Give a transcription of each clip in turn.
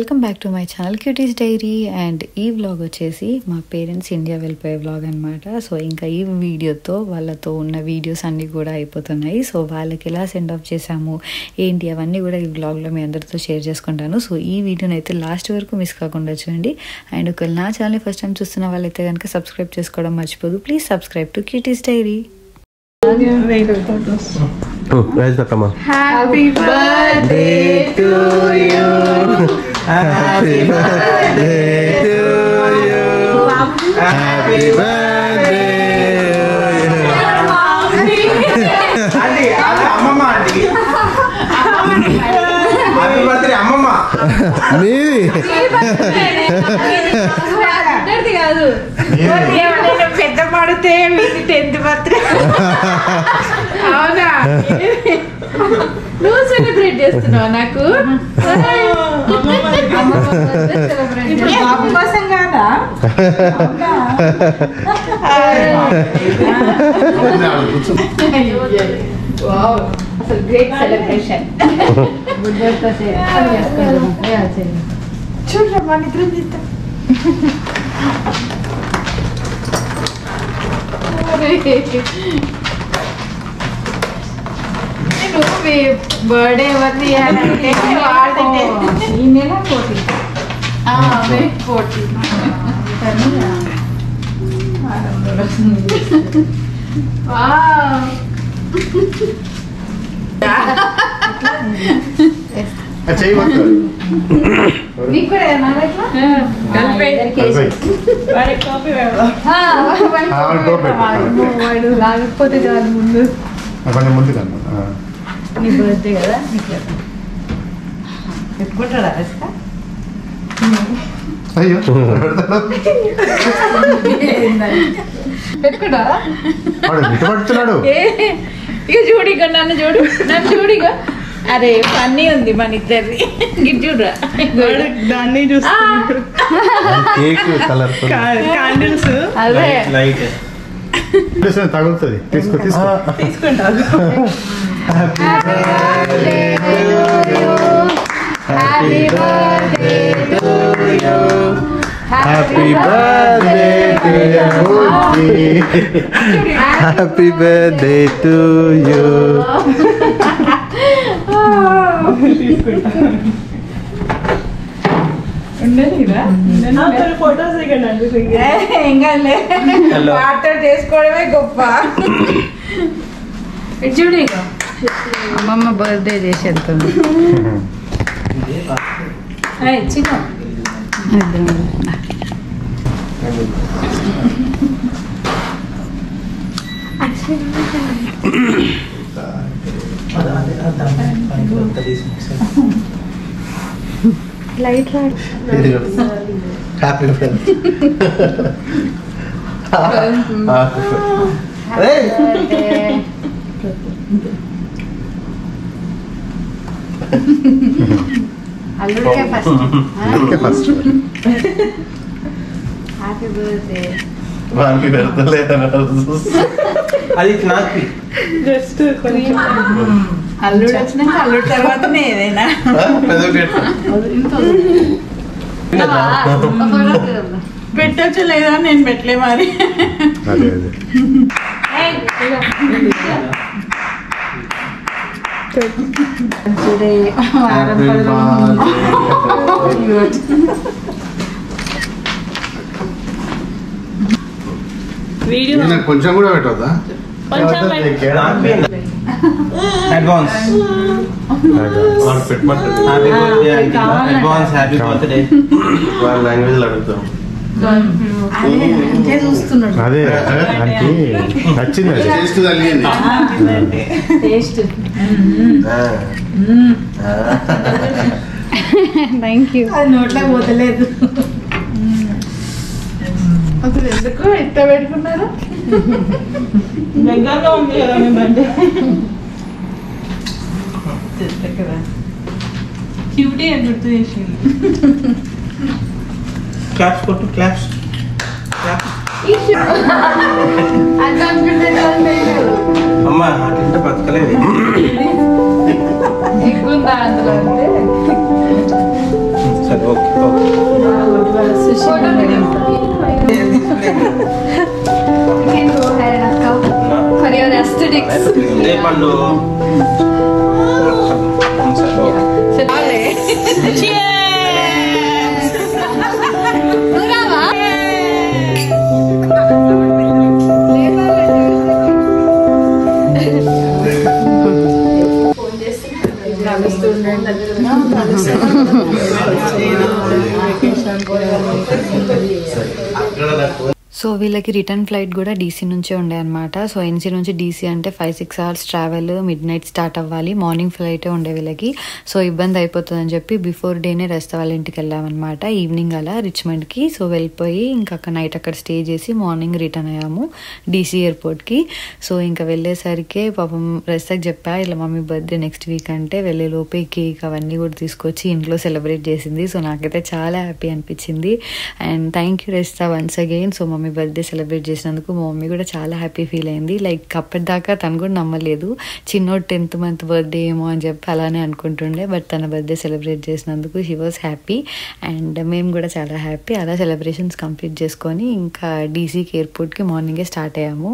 Welcome back to my channel cuties diary. And ఈ vlog వచ్చేసి మా పేరెంట్స్ ఇండియా వెళ్ళిపోయే వ్లాగ్ అనమాట. సో ఇంకా ఈ వీడియోతో వాళ్ళతో ఉన్న వీడియోస్ అన్నీ కూడా అయిపోతున్నాయి. సో వాళ్ళకి ఎలా సెండ్ ఆఫ్ చేసాము ఏంటి అవన్నీ కూడా ఈ వ్లాగ్లో మీ అందరితో షేర్ చేసుకుంటాను. సో ఈ వీడియోని అయితే లాస్ట్ వరకు మిస్ కాకుండా చూడండి. అండ్ ఒకవేళ నా ఛానల్ని ఫస్ట్ టైం చూస్తున్న వాళ్ళైతే కనుక సబ్స్క్రైబ్ చేసుకోవడం మర్చిపోదు. Please subscribe to cuties diary. Happy birthday to you. Happy birthday to you. Happy birthday Aunty, Amma aunty. Happy birthday Amma. Meedi. Birthday కాదు. నేను పెద్ద పడితే మీకు 10th బర్త్డే. అవునా? నువ్వు సెలబ్రేట్ చేస్తున్నావు నాకు? ఇప్పుడు బాబు కోసం కాదా? వావ్, అసలు గ్రేట్ సెలబ్రేషన్. చూడరా మన ఇద్దరం చేద్దాం. నువ్వు బర్త్డే ఎవరు చేయాలంటే ఈ నెల 14 లాగకపోతే కాదు ముందు కొంచెం ముందు కన్నా నీ బర్త్డే కదా పెట్టుకుంటాడా? అయ్యో పెట్టుకుంటా పడుతున్నాడు. ఇక చూడిగా నన్ను చూడిగా. అరే ఫన్నీ ఉంది మన ఇద్దరిది. గిట్ చూడరా దాన్ని చూస్తున్నాడు. కేక్ కలర్ క్యాండిల్స్ అదే తగులుతుంది. తీసుకుంటారు. Happy birthday to you. Happy birthday to you. Happy birthday to you. Photos దిగండి. ఇంకా వాటితో చేసుకోవడమే గొప్ప. చూడు ఇక అమ్మమ్మ బర్త్డే చేసి వెళ్తుంది. చిన్న లైట్ హ్యాపీ అల్లుడికే ఫస్ట్ హ్యాపీ బర్త్డే. వానికి పెడతలేదు అది నాకు జస్ట్ అల్లుడు వచ్చినాక అల్లుడు తర్వాతనే ఏదైనా పెట్టచ్చు లేదా? నేను పెట్టలే మరి. అదే అదే కొంచెం కూడా పెట్టవద్దా? అడ్వాన్స్ హ్యాపీ బర్త్డే వాళ్ళ లాంగ్వేజ్ అడుగుతాం. చూస్తున్నాడు అదే దానికి నచ్చింది. టేస్ట్. Thank you. అది నోట్లో పోతలేదు. అసలు ఎందుకు ఎట్ట పెట్టుకున్నారు? దగ్గరగా ఉంది కదా మీ బర్త్డే. క్యూటీ అని గుర్తు చేసింది. క్లాప్స్ కొట్టు. క్లాప్స్ అమ్మ అట్లా బతకలేదు. ఎక్కువ అందులో అంటే సరే ఓకే. పండు సో వీళ్ళకి రిటర్న్ ఫ్లైట్ కూడా డీసీ నుంచే ఉండే అనమాట. సో ఎన్సీ నుంచి డీసీ అంటే 5-6 hours travel, mid night start అవ్వాలి, మార్నింగ్ ఫ్లైటే ఉండే వీళ్ళకి. సో ఇబ్బంది అయిపోతుందని చెప్పి బిఫోర్ డేనే రెస్ట్ వాళ్ళ ఇంటికి వెళ్ళామన్నమాట, ఈవినింగ్ అలా రిచ్మండ్కి. సో వెళ్ళిపోయి ఇంకా నైట్ అక్కడ స్టే చేసి మార్నింగ్ రిటర్న్ అయ్యాము డీసీ ఎయిర్పోర్ట్కి. సో ఇంకా వెళ్ళేసరికి పాపం రెస్ట్కి చెప్పా ఇలా మమ్మీ బర్త్డే నెక్స్ట్ వీక్ అంటే, వెళ్ళే లోపే కేక్ అవన్నీ కూడా తీసుకొచ్చి ఇంట్లో సెలబ్రేట్ చేసింది. సో నాకైతే చాలా హ్యాపీ అనిపించింది. అండ్ థ్యాంక్ యూ రెస్తా once again. So mummy birthday celebrate చేసినందుకు మా మమ్మీ కూడా చాలా హ్యాపీ ఫీల్ అయింది. లైక్ అప్పటిదాకా తను కూడా నమ్మలేదు, చిన్నోడు 10th month బర్త్డే ఏమో అని చెప్పి అలానే అనుకుంటుండే. బట్ తన బర్త్డే సెలబ్రేట్ చేసినందుకు షీ వాజ్ హ్యాపీ అండ్ మేము కూడా చాలా హ్యాపీ. అలా సెలబ్రేషన్స్ కంప్లీట్ చేసుకొని ఇంకా డీసీకి ఎయిర్పోర్ట్కి మార్నింగే స్టార్ట్ అయ్యాము.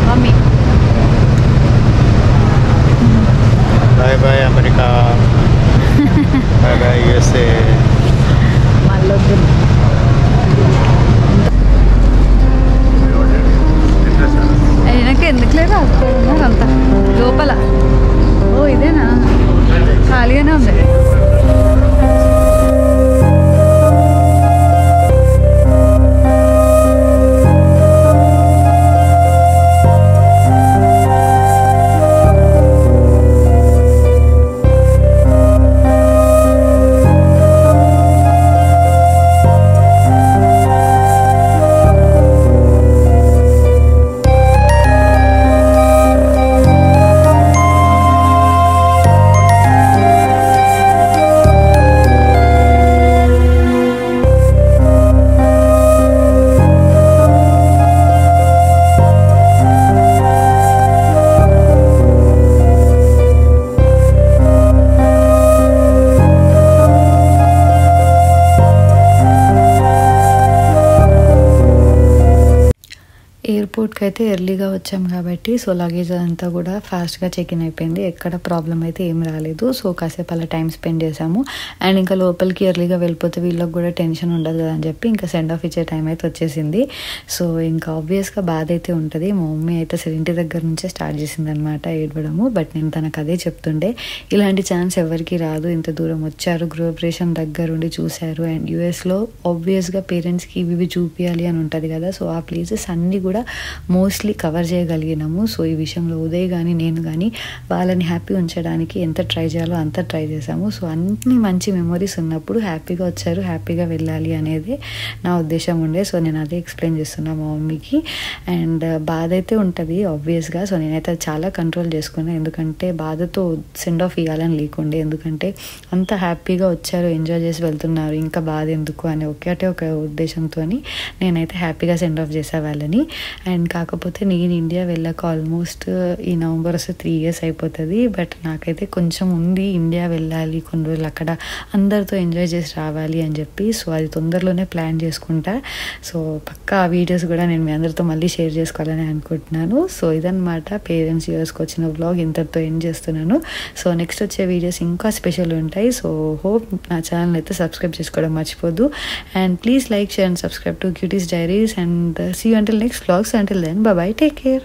Mummy bye bye America, bye bye USA. అయినాక ఎందుకు లేదు అంతా లోపల. ఓ ఇదేనా, ఖాళీగానే ఉంది. ఎయిర్పోర్ట్కి అయితే ఎర్లీగా వచ్చాం కాబట్టి సో లగేజ్ అంతా కూడా ఫాస్ట్గా చెక్-ఇన్ అయిపోయింది, ఎక్కడ ప్రాబ్లం అయితే ఏం రాలేదు. సో కాసేపు అలా టైం స్పెండ్ చేసాము. అండ్ ఇంకా లోపలికి ఎర్లీగా వెళ్ళిపోతే వీళ్ళకి కూడా టెన్షన్ ఉండదు కదా అని చెప్పి ఇంకా సెండ్ ఆఫ్ ఇచ్చే టైం అయితే వచ్చేసింది. సో ఇంకా ఆబ్వియస్గా బాధ అయితే ఉంటుంది. మా మమ్మీ అయితే అసలు ఇంటి దగ్గర నుంచే స్టార్ట్ చేసింది అనమాట ఏడవడము. బట్ నేను తనకు అదే చెప్తుండే, ఇలాంటి ఛాన్స్ ఎవరికి రాదు, ఇంత దూరం వచ్చారు, గృహప్రవేశం దగ్గరుండి చూశారు. అండ్ యూఎస్లో ఆబ్వియస్గా పేరెంట్స్కి ఇవి చూపించాలి అని ఉంటుంది కదా. సో ఆ ప్లేసెస్ అన్నీ కూడా మోస్ట్లీ కవర్ చేయగలిగినాము. సో ఈ విషయంలో ఉదయ్ కానీ నేను కానీ వాళ్ళని హ్యాపీ ఉంచడానికి ఎంత ట్రై చేయాలో అంత ట్రై చేసాము. సో అన్ని మంచి మెమొరీస్ ఉన్నప్పుడు హ్యాపీగా వచ్చారు, హ్యాపీగా వెళ్ళాలి అనేది నా ఉద్దేశం ఉండే. సో నేను అదే ఎక్స్ప్లెయిన్ చేస్తున్నా మా మమ్మీకి. అండ్ బాధ అయితే ఉంటుంది ఆబ్వియస్గా. సో నేనైతే చాలా కంట్రోల్ చేసుకున్నాను, ఎందుకంటే బాధతో సెండ్ ఆఫ్ ఇవ్వాలని లేకుండే. ఎందుకంటే అంత హ్యాపీగా వచ్చారు, ఎంజాయ్ చేసి వెళ్తున్నారు, ఇంకా బాధ ఎందుకు అని ఒక ఉద్దేశంతో నేనైతే హ్యాపీగా సెండ్ ఆఫ్ చేసే వాళ్ళని. అండ్ కాకపోతే నేను ఇండియా వెళ్ళాక ఆల్మోస్ట్ ఈ నవంబర్ వస్తే 3 years అయిపోతుంది. బట్ నాకైతే కొంచెం ఉంది ఇండియా వెళ్ళాలి, కొన్ని రోజులు అక్కడ అందరితో ఎంజాయ్ చేసి రావాలి అని చెప్పి. సో అది తొందరలోనే ప్లాన్ చేసుకుంటా. సో పక్కా ఆ వీడియోస్ కూడా నేను మీ అందరితో మళ్ళీ షేర్ చేసుకోవాలని అనుకుంటున్నాను. సో ఇదన్నమాట పేరెంట్స్ యూఎస్కి వచ్చిన వ్లాగ్, ఇంతటితో ఎండ్ చేస్తున్నాను. సో నెక్స్ట్ వచ్చే వీడియోస్ ఇంకా స్పెషల్ ఉంటాయి. సో హోప్ నా ఛానల్ అయితే సబ్స్క్రైబ్ చేసుకోవడం మర్చిపోద్దు. And please like, share and subscribe to cuties diaries. And see you until next vlogs. Until then, bye bye, take care.